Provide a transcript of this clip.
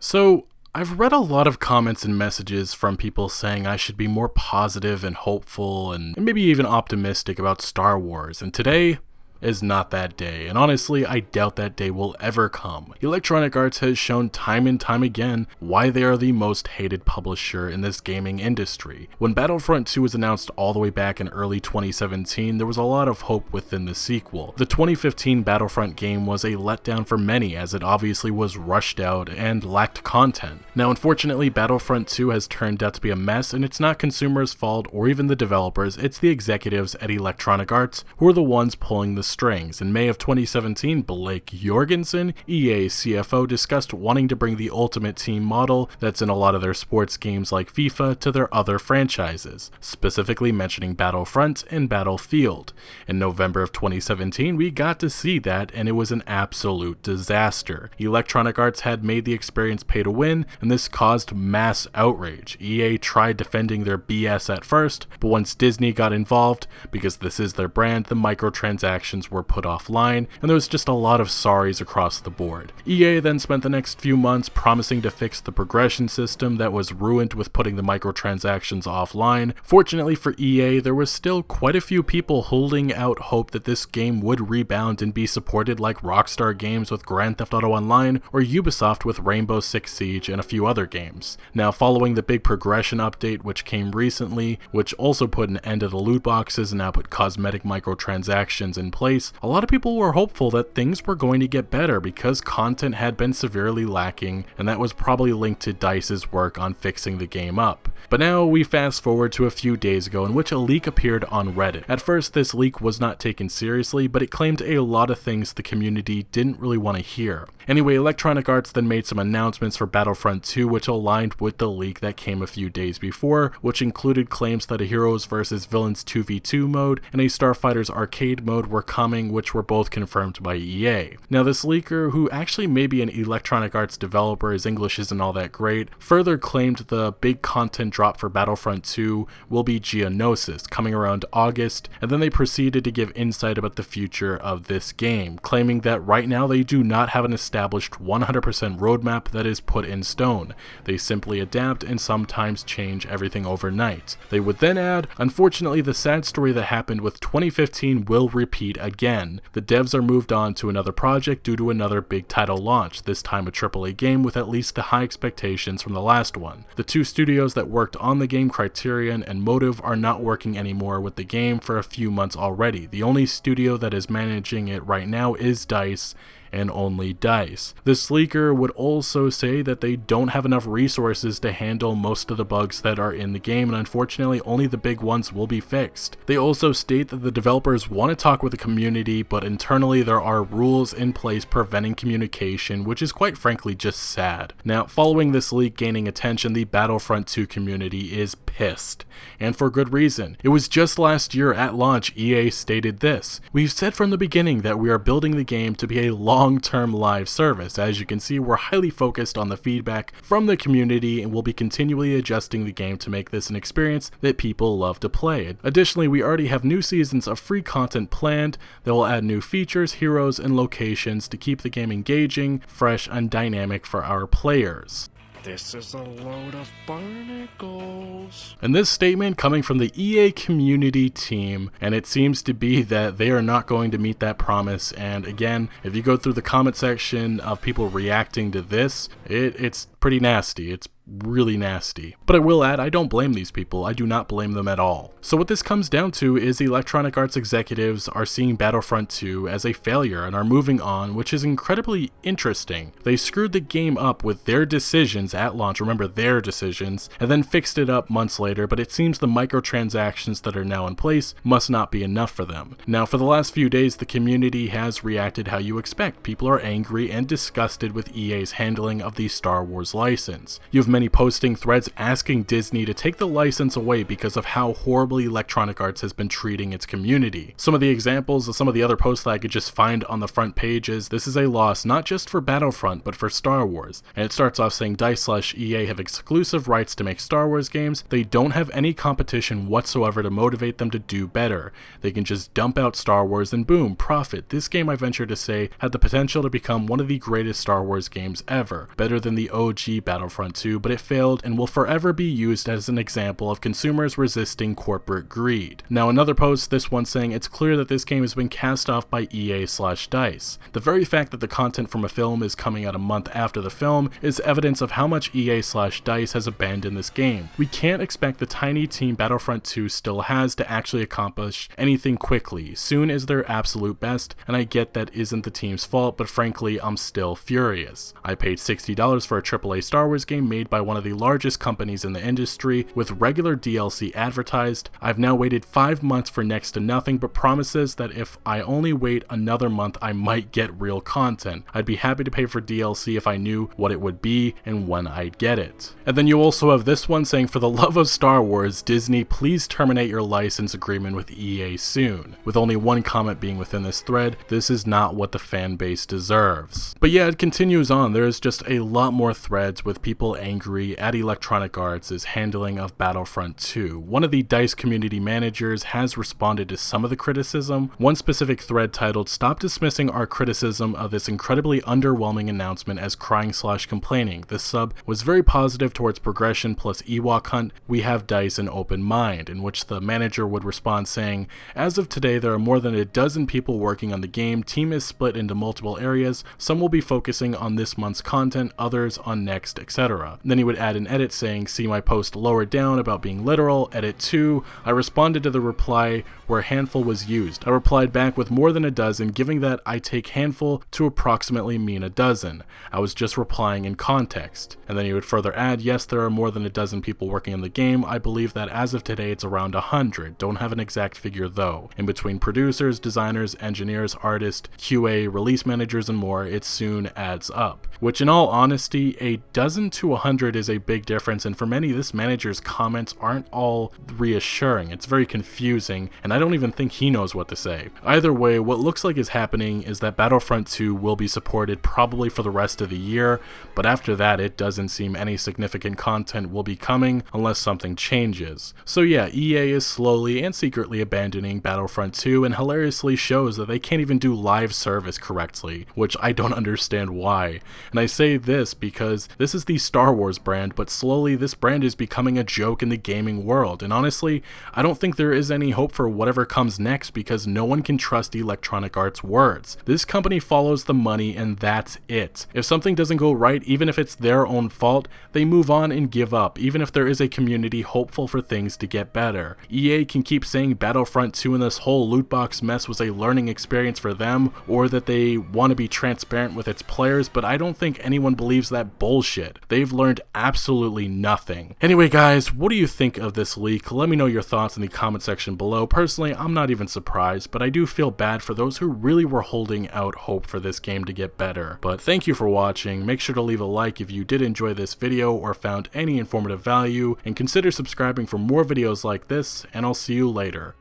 So, I've read a lot of comments and messages from people saying I should be more positive and hopeful and maybe even optimistic about Star Wars, and today is not that day, and honestly, I doubt that day will ever come. Electronic Arts has shown time and time again why they are the most hated publisher in this gaming industry. When Battlefront 2 was announced all the way back in early 2017, there was a lot of hope within the sequel. The 2015 Battlefront game was a letdown for many, as it obviously was rushed out and lacked content. Now, unfortunately, Battlefront 2 has turned out to be a mess, and it's not consumers' fault or even the developers, it's the executives at Electronic Arts who are the ones pulling the strings. In May of 2017, Blake Jorgensen, EA CFO, discussed wanting to bring the Ultimate Team model that's in a lot of their sports games like FIFA to their other franchises, specifically mentioning Battlefront and Battlefield. In November of 2017, we got to see that, and it was an absolute disaster. Electronic Arts had made the experience pay to win, and this caused mass outrage. EA tried defending their BS at first, but once Disney got involved, because this is their brand, the microtransactions were put offline, and there was just a lot of sorries across the board. EA then spent the next few months promising to fix the progression system that was ruined with putting the microtransactions offline. Fortunately for EA, there was still quite a few people holding out hope that this game would rebound and be supported like Rockstar Games with Grand Theft Auto Online or Ubisoft with Rainbow Six Siege and a few other games. Now, following the big progression update which came recently, which also put an end to the loot boxes and now put cosmetic microtransactions in place, a lot of people were hopeful that things were going to get better because content had been severely lacking, and that was probably linked to DICE's work on fixing the game up. But now we fast forward to a few days ago in which a leak appeared on Reddit. At first, this leak was not taken seriously, but it claimed a lot of things the community didn't really want to hear. Anyway, Electronic Arts then made some announcements for Battlefront 2 which aligned with the leak that came a few days before, which included claims that a Heroes vs Villains 2v2 mode and a Starfighters arcade mode were coming, which were both confirmed by EA. Now, this leaker, who actually may be an Electronic Arts developer, his English isn't all that great, further claimed the big content drop for Battlefront 2 will be Geonosis, coming around August, and then they proceeded to give insight about the future of this game, claiming that right now they do not have an established 100% roadmap that is put in stone. They simply adapt and sometimes change everything overnight. They would then add, unfortunately, the sad story that happened with 2015 will repeat again. The devs are moved on to another project due to another big title launch, this time a AAA game with at least the high expectations from the last one. The two studios that worked on the game, Criterion and Motive, are not working anymore with the game for a few months already. The only studio that is managing it right now is DICE, and only DICE. This leaker would also say that they don't have enough resources to handle most of the bugs that are in the game, and unfortunately only the big ones will be fixed. They also state that the developers want to talk with the community, but internally there are rules in place preventing communication, which is quite frankly just sad. Now, following this leak gaining attention, the Battlefront 2 community is pissed, and for good reason. It was just last year at launch EA stated this: "We've said from the beginning that we are building the game to be a long-term live service. As you can see, we're highly focused on the feedback from the community and will be continually adjusting the game to make this an experience that people love to play. Additionally, we already have new seasons of free content planned that will add new features, heroes, and locations to keep the game engaging, fresh, and dynamic for our players." This is a load of barnacles. And this statement coming from the EA community team, and it seems to be that they are not going to meet that promise. And again, if you go through the comment section of people reacting to this, it's pretty nasty. It's really nasty. But I will add, I don't blame these people. I do not blame them at all. So what this comes down to is Electronic Arts executives are seeing Battlefront 2 as a failure and are moving on, which is incredibly interesting. They screwed the game up with their decisions at launch, remember their decisions, and then fixed it up months later, but it seems the microtransactions that are now in place must not be enough for them. Now, for the last few days, the community has reacted how you expect. People are angry and disgusted with EA's handling of the Star Wars license. You've mentioned many posting threads asking Disney to take the license away because of how horribly Electronic Arts has been treating its community. Some of the examples of some of the other posts that I could just find on the front page is, this is a loss not just for Battlefront but for Star Wars. And it starts off saying DICE/EA have exclusive rights to make Star Wars games. They don't have any competition whatsoever to motivate them to do better. They can just dump out Star Wars and boom, profit. This game, I venture to say, had the potential to become one of the greatest Star Wars games ever. Better than the OG Battlefront 2, but it failed and will forever be used as an example of consumers resisting corporate greed. Now another post, this one saying it's clear that this game has been cast off by EA/DICE. The very fact that the content from a film is coming out a month after the film is evidence of how much EA/DICE has abandoned this game. We can't expect the tiny team Battlefront 2 still has to actually accomplish anything quickly. Soon is their absolute best, and I get that isn't the team's fault, but frankly, I'm still furious. I paid $60 for a AAA Star Wars game made by one of the largest companies in the industry, with regular DLC advertised. I've now waited 5 months for next to nothing but promises that if I only wait another month, I might get real content. I'd be happy to pay for DLC if I knew what it would be and when I'd get it. And then you also have this one saying, for the love of Star Wars, Disney, please terminate your license agreement with EA soon. With only one comment being within this thread, this is not what the fan base deserves. But yeah, it continues on. There's just a lot more threads with people angry at Electronic Arts' handling of Battlefront 2. One of the DICE community managers has responded to some of the criticism. One specific thread titled, "Stop dismissing our criticism of this incredibly underwhelming announcement as crying/complaining. The sub was very positive towards progression plus Ewok hunt. We have DICE an open mind," in which the manager would respond saying, "As of today, there are more than a dozen people working on the game. Team is split into multiple areas. Some will be focusing on this month's content, others on next, etc." Then he would add an edit saying, "See my post lower down about being literal, edit 2. I responded to the reply where handful was used. I replied back with more than a dozen, giving that I take handful to approximately mean a dozen. I was just replying in context." And then he would further add, "Yes, there are more than a dozen people working on the game. I believe that as of today it's around 100. Don't have an exact figure though. In between producers, designers, engineers, artists, QA, release managers, and more, it soon adds up." Which in all honesty, a dozen to 100 is a big difference, and for many, this manager's comments aren't all reassuring. It's very confusing, and I don't even think he knows what to say. Either way, what looks like is happening is that Battlefront 2 will be supported probably for the rest of the year, but after that, it doesn't seem any significant content will be coming unless something changes. So yeah, EA is slowly and secretly abandoning Battlefront 2 and hilariously shows that they can't even do live service correctly, which I don't understand why. And I say this because this is the Star Wars brand, but slowly this brand is becoming a joke in the gaming world, and honestly, I don't think there is any hope for whatever comes next because no one can trust Electronic Arts' words. This company follows the money and that's it. If something doesn't go right, even if it's their own fault, they move on and give up, even if there is a community hopeful for things to get better. EA can keep saying Battlefront 2 and this whole loot box mess was a learning experience for them, or that they want to be transparent with its players, but I don't think anyone believes that bullshit. They've learned absolutely nothing. Anyway guys, what do you think of this leak? Let me know your thoughts in the comment section below. Personally, I'm not even surprised, but I do feel bad for those who really were holding out hope for this game to get better. But thank you for watching. Make sure to leave a like if you did enjoy this video or found any informative value, and consider subscribing for more videos like this, and I'll see you later.